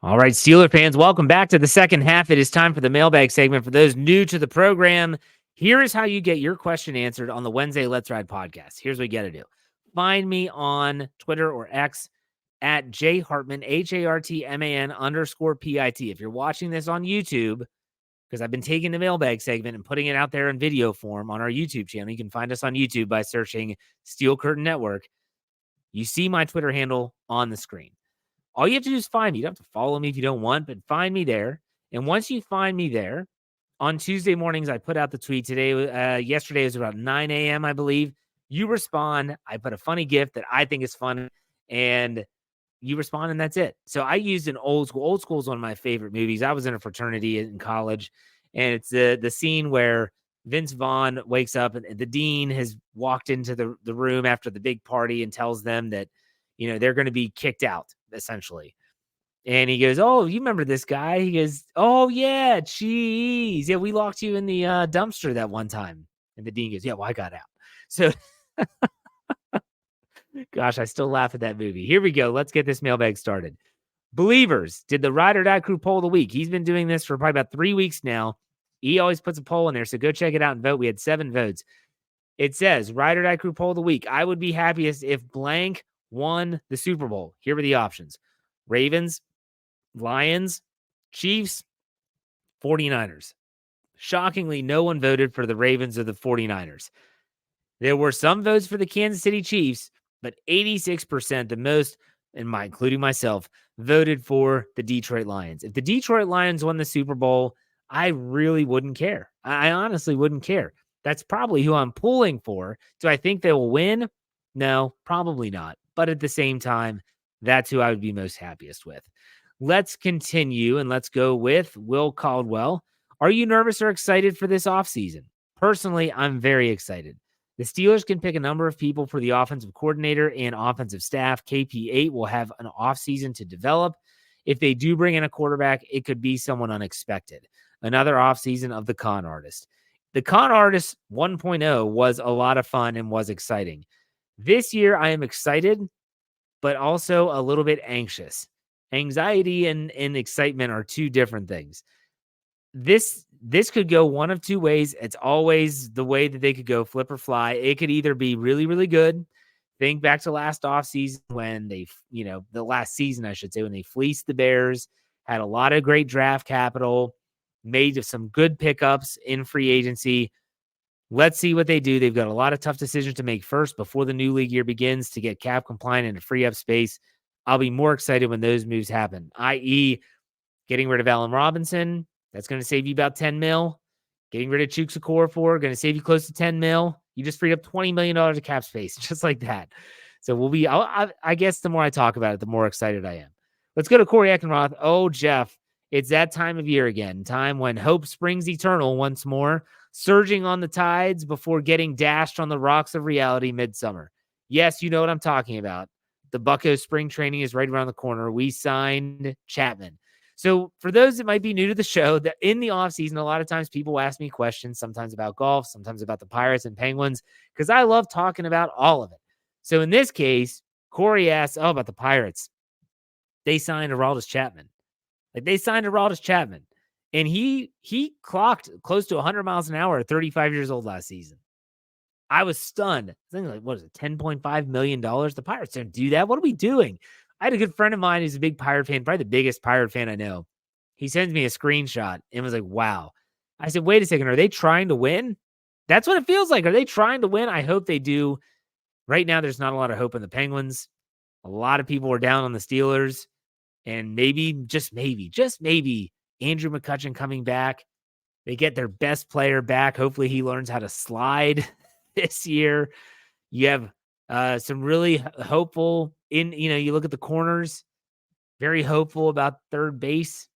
All right, Steeler fans, welcome back to the second half. It is time for the mailbag segment. For those new to the program, here is how you get your question answered on the Wednesday Let's Ride podcast. Here's what you got to do. Find me on Twitter or X at jhartman, HARTMAN_PIT. If you're watching this on YouTube, because I've been taking the mailbag segment and putting it out there in video form on our YouTube channel, you can find us on YouTube by searching Steel Curtain Network. You see my Twitter handle on the screen. All you have to do is find me. You don't have to follow me if you don't want, but find me there. And once you find me there, on Tuesday mornings, I put out the tweet today. Yesterday was about 9 a.m., I believe. You respond. I put a funny gift that I think is fun, and you respond, and that's it. So I used an old school. Old School is one of my favorite movies. I was in a fraternity in college, and it's the scene where Vince Vaughn wakes up, and the dean has walked into the room after the big party and tells them that, they're going to be kicked out, essentially. And he goes, "Oh, you remember this guy?" He goes, "Oh, yeah, geez. Yeah, we locked you in the dumpster that one time." And the dean goes, "Yeah, well, I got out." So, gosh, I still laugh at that movie. Here we go. Let's get this mailbag started. Believers did the Ride or Die Crew poll of the week. He's been doing this for probably about 3 weeks now. He always puts a poll in there, so go check it out and vote. We had 7 votes. It says, Ride or Die Crew poll of the week. I would be happiest if blank won the Super Bowl. Here were the options. Ravens, Lions, Chiefs, 49ers. Shockingly, no one voted for the Ravens or the 49ers. There were some votes for the Kansas City Chiefs, but 86%, the most, including myself, voted for the Detroit Lions. If the Detroit Lions won the Super Bowl, I really wouldn't care. I honestly wouldn't care. That's probably who I'm pulling for. Do I think they will win? No, probably not. But at the same time, that's who I would be most happiest with. Let's continue and let's go with Will Caldwell. Are you nervous or excited for this offseason? Personally, I'm very excited. The Steelers can pick a number of people for the offensive coordinator and offensive staff. KP8 will have an offseason to develop. If they do bring in a quarterback, it could be someone unexpected. Another offseason of the con artist. The con artist 1.0 was a lot of fun and was exciting. This year, I am excited, but also a little bit anxious. Anxiety and excitement are two different things. This could go one of two ways. It's always the way that they could go, flip or fly. It could either be really, really good. Think back to last offseason when the last season, I should say, when they fleeced the Bears, had a lot of great draft capital, made some good pickups in free agency. Let's see what they do. They've got a lot of tough decisions to make first before the new league year begins to get cap compliant and to free up space. I'll be more excited when those moves happen, i.e. getting rid of Allen Robinson. That's going to save you about $10 million. Getting rid of Chuks Okorafor, going to save you close to $10 million. You just freed up $20 million of cap space, just like that. So I guess the more I talk about it, the more excited I am. Let's go to Corey Eckenroth. Oh, Jeff, it's that time of year again. Time when hope springs eternal once more, surging on the tides before getting dashed on the rocks of reality midsummer. Yes, you know what I'm talking about. The Bucco spring training is right around the corner. We signed Chapman. So for those that might be new to the show, that in the offseason, a lot of times people ask me questions, sometimes about golf, sometimes about the Pirates and Penguins, because I love talking about all of it. So in this case, Corey asks, about the Pirates. They signed Aroldis Chapman. And he clocked close to 100 miles an hour at 35 years old last season. I was stunned. I think what is it, $10.5 million? The Pirates don't do that. What are we doing? I had a good friend of mine who's a big Pirate fan, probably the biggest Pirate fan I know. He sends me a screenshot and was like, wow. I said, wait a second. Are they trying to win? That's what it feels like. Are they trying to win? I hope they do. Right now, there's not a lot of hope in the Penguins. A lot of people are down on the Steelers. And maybe, just maybe, Andrew McCutchen coming back. They get their best player back. Hopefully he learns how to slide this year. You have some really hopeful you look at the corners, very hopeful about third base.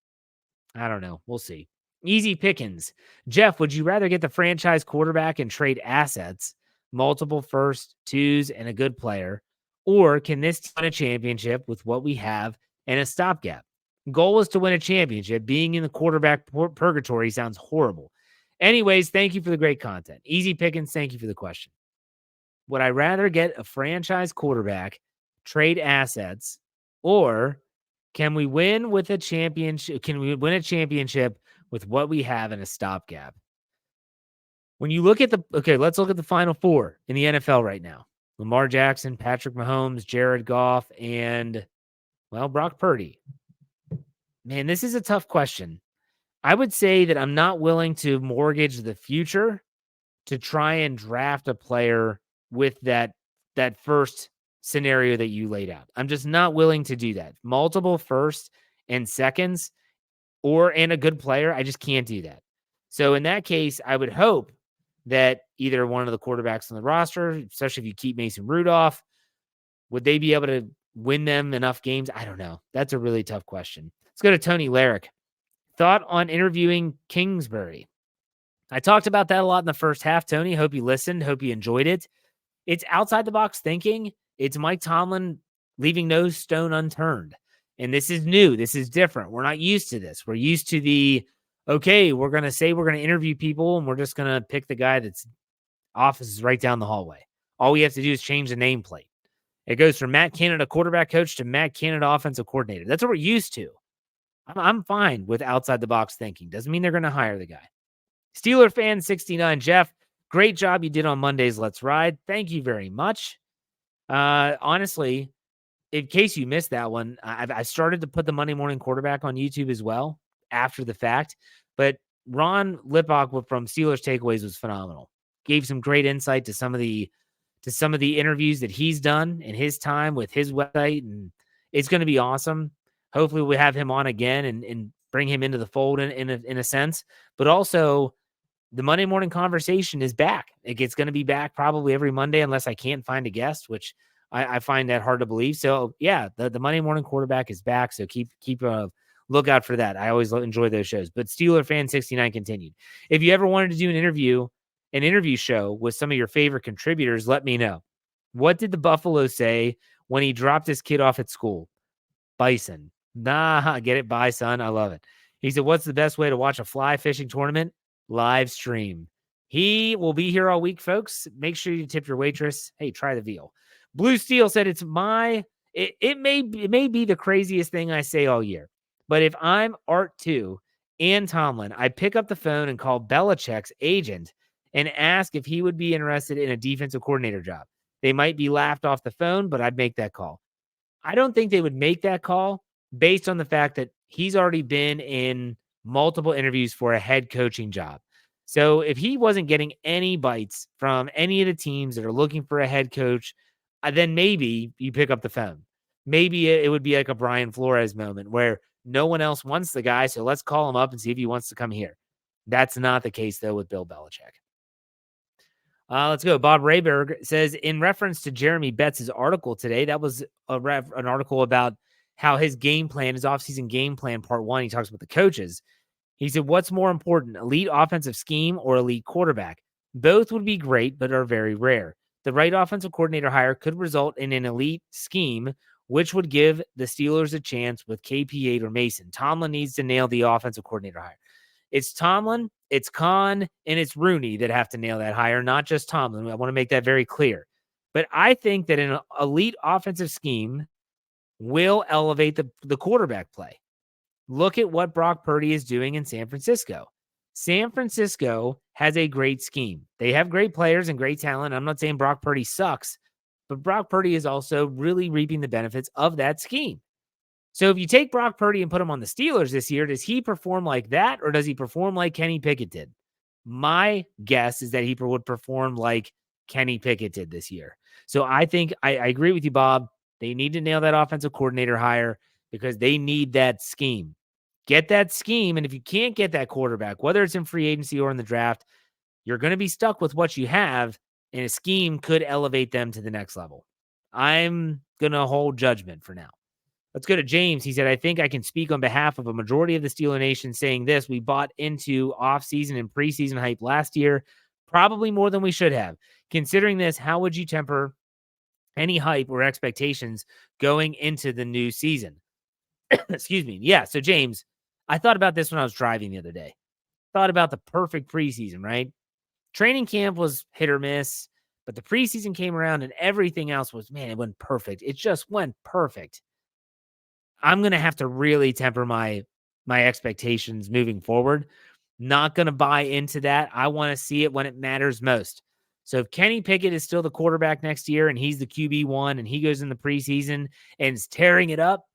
I don't know. We'll see. Easy pickings. Jeff, would you rather get the franchise quarterback and trade assets, multiple first, twos, and a good player? Or can this team win a championship with what we have and a stopgap? Goal is to win a championship. Being in the quarterback purgatory sounds horrible. Anyways, thank you for the great content. Easy pickings. Thank you for the question. Would I rather get a franchise quarterback, trade assets, or Can we win with a championship? Can we win a championship with what we have in a stopgap? When you look at let's look at the final four in the NFL right now. Lamar Jackson, Patrick Mahomes, Jared Goff, and, Brock Purdy. Man, this is a tough question. I would say that I'm not willing to mortgage the future to try and draft a player with that first scenario that you laid out. I'm just not willing to do that. Multiple firsts and seconds and a good player, I just can't do that. So in that case, I would hope that either one of the quarterbacks on the roster, especially if you keep Mason Rudolph, would they be able to win them enough games? I don't know. That's a really tough question. Let's go to Tony Larrick. Thought on interviewing Kingsbury. I talked about that a lot in the first half, Tony. Hope you listened. Hope you enjoyed it. It's outside the box thinking. It's Mike Tomlin leaving no stone unturned. And this is new. This is different. We're not used to this. We're used to we're going to interview people and we're just going to pick the guy that's office is right down the hallway. All we have to do is change the nameplate. It goes from Matt Canada, quarterback coach, to Matt Canada, offensive coordinator. That's what we're used to. I'm fine with outside the box thinking. Doesn't mean they're going to hire the guy. Steeler fan 69, Jeff, great job you did on Monday's Let's Ride. Thank you very much. Honestly, in case you missed that one, I started to put the Monday morning quarterback on YouTube as well after the fact. But Ron Lippock from Steelers Takeaways was phenomenal. Gave some great insight to some of the interviews that he's done in his time with his website, and it's going to be awesome. Hopefully we have him on again and bring him into the fold in a sense. But also, the Monday morning conversation is back. It's going to be back probably every Monday unless I can't find a guest, which I find that hard to believe. So yeah, the Monday morning quarterback is back. So keep a lookout for that. I always enjoy those shows. But Steeler fan 69 continued. If you ever wanted to do an interview show with some of your favorite contributors, let me know. What did the Buffalo say when he dropped his kid off at school? Bison. Nah, get it, Bison. I love it. He said, what's the best way to watch a fly fishing tournament? Live stream. He will be here all week, folks. Make sure you tip your waitress. Hey, try the veal. Blue Steel said it may be the craziest thing I say all year, but if I'm Art 2 and Tomlin, I pick up the phone and call Belichick's agent and ask if he would be interested in a defensive coordinator job. They might be laughed off the phone, but I'd make that call. I don't think they would make that call based on the fact that he's already been in multiple interviews for a head coaching job. So if he wasn't getting any bites from any of the teams that are looking for a head coach, then maybe you pick up the phone. Maybe it would be like a Brian Flores moment where no one else wants the guy, so let's call him up and see if he wants to come here. That's not the case, though, with Bill Belichick. Let's go. Bob Rayberg says, in reference to Jeremy Betts' article today, that was an article about how his game plan, his offseason game plan, part one, he talks about the coaches. He said, what's more important, elite offensive scheme or elite quarterback? Both would be great, but are very rare. The right offensive coordinator hire could result in an elite scheme, which would give the Steelers a chance with KP8 or Mason. Tomlin needs to nail the offensive coordinator hire. It's Tomlin, it's Khan, and it's Rooney that have to nail that hire, not just Tomlin. I want to make that very clear. But I think that an elite offensive scheme will elevate the quarterback play. Look at what Brock Purdy is doing in San Francisco. San Francisco has a great scheme. They have great players and great talent. I'm not saying Brock Purdy sucks, but Brock Purdy is also really reaping the benefits of that scheme. So if you take Brock Purdy and put him on the Steelers this year, does he perform like that or does he perform like Kenny Pickett did? My guess is that he would perform like Kenny Pickett did this year. So I think I agree with you, Bob. They need to nail that offensive coordinator hire because they need that scheme. Get that scheme, and if you can't get that quarterback, whether it's in free agency or in the draft, you're going to be stuck with what you have, and a scheme could elevate them to the next level. I'm going to hold judgment for now. Let's go to James. He said, I think I can speak on behalf of a majority of the Steeler Nation saying this. We bought into offseason and preseason hype last year, probably more than we should have. Considering this, how would you temper any hype or expectations going into the new season? Excuse me. Yeah, so James, I thought about this when I was driving the other day. Thought about the perfect preseason, right? Training camp was hit or miss, but the preseason came around and everything else was, man, it went perfect. It just went perfect. I'm going to have to really temper my expectations moving forward. Not going to buy into that. I want to see it when it matters most. So if Kenny Pickett is still the quarterback next year and he's the QB1 and he goes in the preseason and is tearing it up,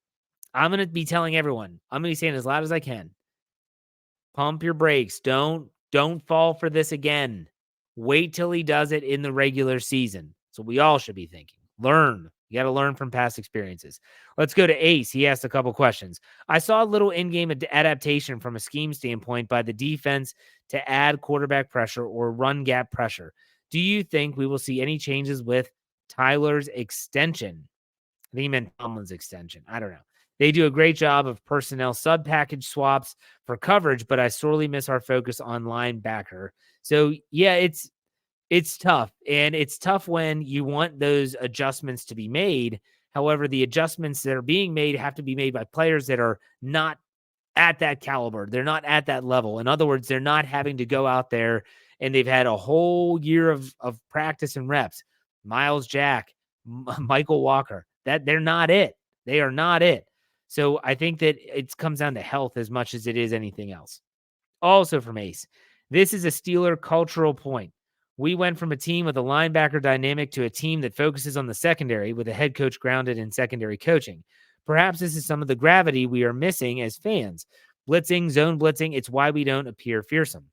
I'm going to be telling everyone, I'm going to be saying as loud as I can, pump your brakes. Don't fall for this again. Wait till he does it in the regular season. So we all should be thinking. Learn. You got to learn from past experiences. Let's go to Ace. He asked a couple questions. I saw a little in-game adaptation from a scheme standpoint by the defense to add quarterback pressure or run gap pressure. Do you think we will see any changes with Tyler's extension? I think he meant Tomlin's extension. I don't know. They do a great job of personnel sub-package swaps for coverage, but I sorely miss our focus on linebacker. So, yeah, it's tough. And it's tough when you want those adjustments to be made. However, the adjustments that are being made have to be made by players that are not at that caliber. They're not at that level. In other words, they're not having to go out there and they've had a whole year of practice and reps. Miles Jack, Michael Walker, that they're not it. They are not it. So I think that it comes down to health as much as it is anything else. Also from Ace, this is a Steeler cultural point. We went from a team with a linebacker dynamic to a team that focuses on the secondary with a head coach grounded in secondary coaching. Perhaps this is some of the gravity we are missing as fans. Blitzing, zone blitzing, it's why we don't appear fearsome.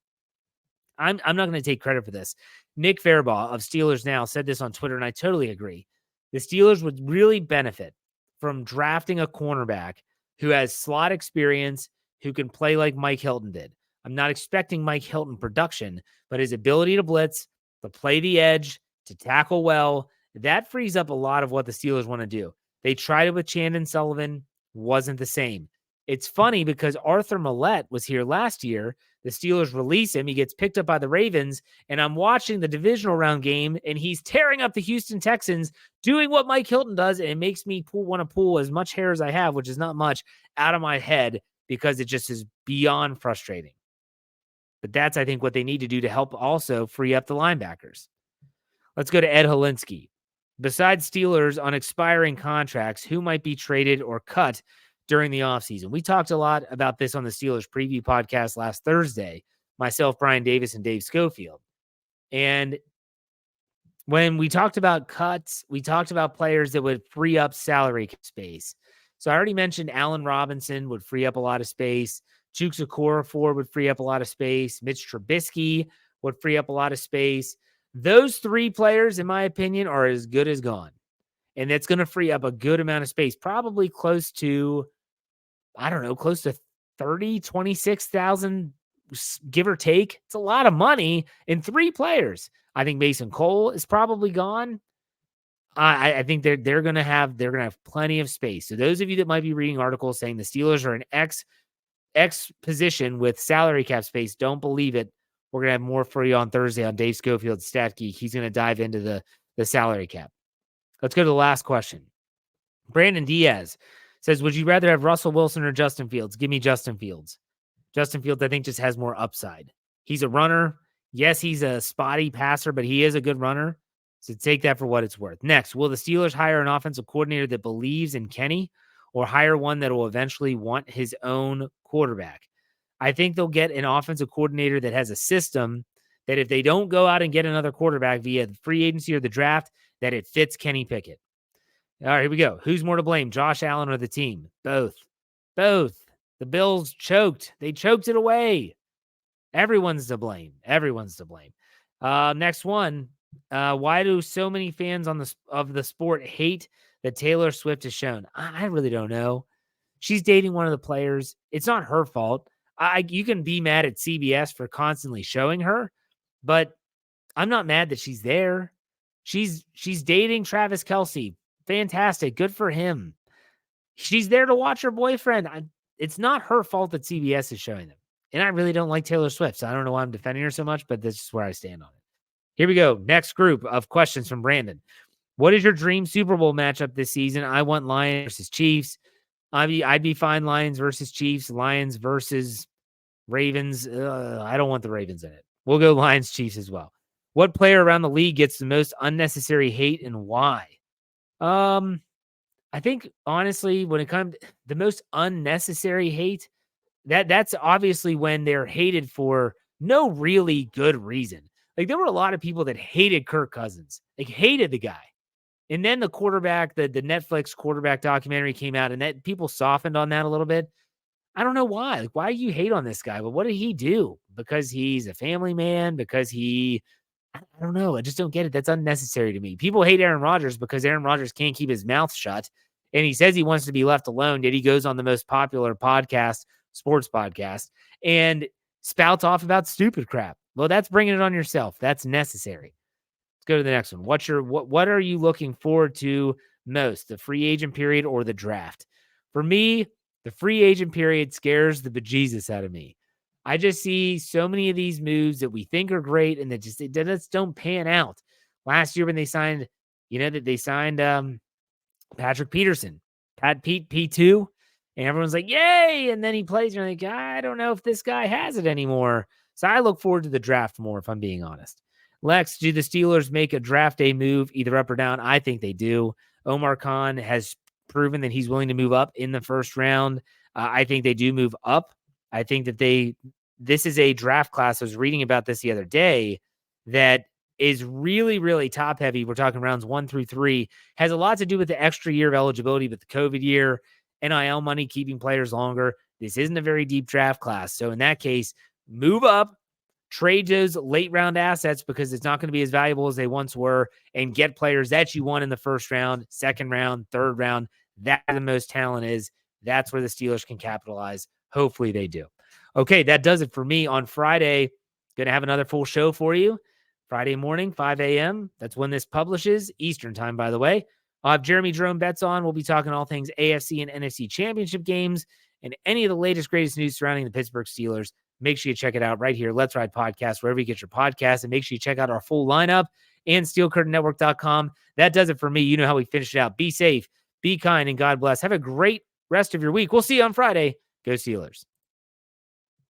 I'm not going to take credit for this. Nick Fairbaugh of Steelers Now said this on Twitter, and I totally agree. The Steelers would really benefit from drafting a cornerback who has slot experience, who can play like Mike Hilton did. I'm not expecting Mike Hilton production, but his ability to blitz, to play the edge, to tackle well, that frees up a lot of what the Steelers want to do. They tried it with Chandon Sullivan, wasn't the same. It's funny because Arthur Millette was here last year. The Steelers release him. He gets picked up by the Ravens, and I'm watching the divisional round game, and he's tearing up the Houston Texans, doing what Mike Hilton does, and it makes me want to pull as much hair as I have, which is not much, out of my head because it just is beyond frustrating. But that's, I think, what they need to do to help also free up the linebackers. Let's go to Ed Holinsky. Besides Steelers on expiring contracts, who might be traded or cut during the offseason? We talked a lot about this on the Steelers preview podcast last Thursday, myself, Brian Davis, and Dave Schofield. And when we talked about cuts, we talked about players that would free up salary space. So I already mentioned Allen Robinson would free up a lot of space. Chukwu Okorafor would free up a lot of space. Mitch Trubisky would free up a lot of space. Those three players, in my opinion, are as good as gone. And that's going to free up a good amount of space, probably close to, I don't know, close to 26,000, give or take. It's a lot of money in three players. I think Mason Cole is probably gone. I think they're going to have plenty of space. So those of you that might be reading articles saying the Steelers are an X position with salary cap space, don't believe it. We're going to have more for you on Thursday on Dave Schofield's Stat Geek. He's going to dive into the salary cap. Let's go to the last question. Brandon Diaz says, would you rather have Russell Wilson or Justin Fields? Give me Justin Fields. Justin Fields, I think, just has more upside. He's a runner. Yes, he's a spotty passer, but he is a good runner. So take that for what it's worth. Next, will the Steelers hire an offensive coordinator that believes in Kenny or hire one that will eventually want his own quarterback? I think they'll get an offensive coordinator that has a system that if they don't go out and get another quarterback via the free agency or the draft, that it fits Kenny Pickett. All right, here we go. Who's more to blame, Josh Allen or the team? Both. The Bills choked. They choked it away. Everyone's to blame. Next one. Why do so many fans of the sport hate that Taylor Swift has shown? I really don't know. She's dating one of the players. It's not her fault. You can be mad at CBS for constantly showing her, but I'm not mad that she's there. She's dating Travis Kelce. Fantastic. Good for him. She's there to watch her boyfriend. It's not her fault that CBS is showing them. And I really don't like Taylor Swift, so I don't know why I'm defending her so much, but this is where I stand on it. Here we go. Next group of questions from Brandon. What is your dream Super Bowl matchup this season? I want Lions versus Chiefs. I'd be fine Lions versus Chiefs. Lions versus Ravens. I don't want the Ravens in it. We'll go Lions Chiefs as well. What player around the league gets the most unnecessary hate and why? I think honestly, when it comes the most unnecessary hate, that's obviously when they're hated for no really good reason. Like there were a lot of people that hated Kirk Cousins, like hated the guy. And then the quarterback, the Netflix quarterback documentary came out, and that people softened on that a little bit. I don't know why. Like, why do you hate on this guy? But what did he do? Because he's a family man? Because I don't know. I just don't get it. That's unnecessary to me. People hate Aaron Rodgers because Aaron Rodgers can't keep his mouth shut. And he says he wants to be left alone. Yet he goes on the most popular podcast, sports podcast, and spouts off about stupid crap. Well, that's bringing it on yourself. That's necessary. Let's go to the next one. What are you looking forward to most, the free agent period or the draft? For me, the free agent period scares the bejesus out of me. I just see so many of these moves that we think are great and that just don't pan out. Last year when they signed, Patrick Peterson, Pete P2, and everyone's like, yay! And then he plays, and you're like, I don't know if this guy has it anymore. So I look forward to the draft more, if I'm being honest. Lex, do the Steelers make a draft day move, either up or down? I think they do. Omar Khan has proven that he's willing to move up in the first round. I think they do move up. I think that this is a draft class. I was reading about this the other day that is really, really top heavy. We're talking rounds 1 through 3. Has a lot to do with the extra year of eligibility, but the COVID year, NIL money, keeping players longer. This isn't a very deep draft class. So in that case, move up, trade those late round assets because it's not going to be as valuable as they once were, and get players that you want in the first round, second round, third round. That's where the most talent is. That's where the Steelers can capitalize. Hopefully they do. Okay, that does it for me on Friday. Going to have another full show for you. Friday morning, 5 a.m. That's when this publishes, Eastern time, by the way. I'll have Jeremy Jerome Betts on. We'll be talking all things AFC and NFC championship games and any of the latest, greatest news surrounding the Pittsburgh Steelers. Make sure you check it out right here. Let's Ride Podcast, wherever you get your podcasts. And make sure you check out our full lineup and SteelCurtainNetwork.com. That does it for me. You know how we finish it out. Be safe, be kind, and God bless. Have a great rest of your week. We'll see you on Friday. Go Steelers.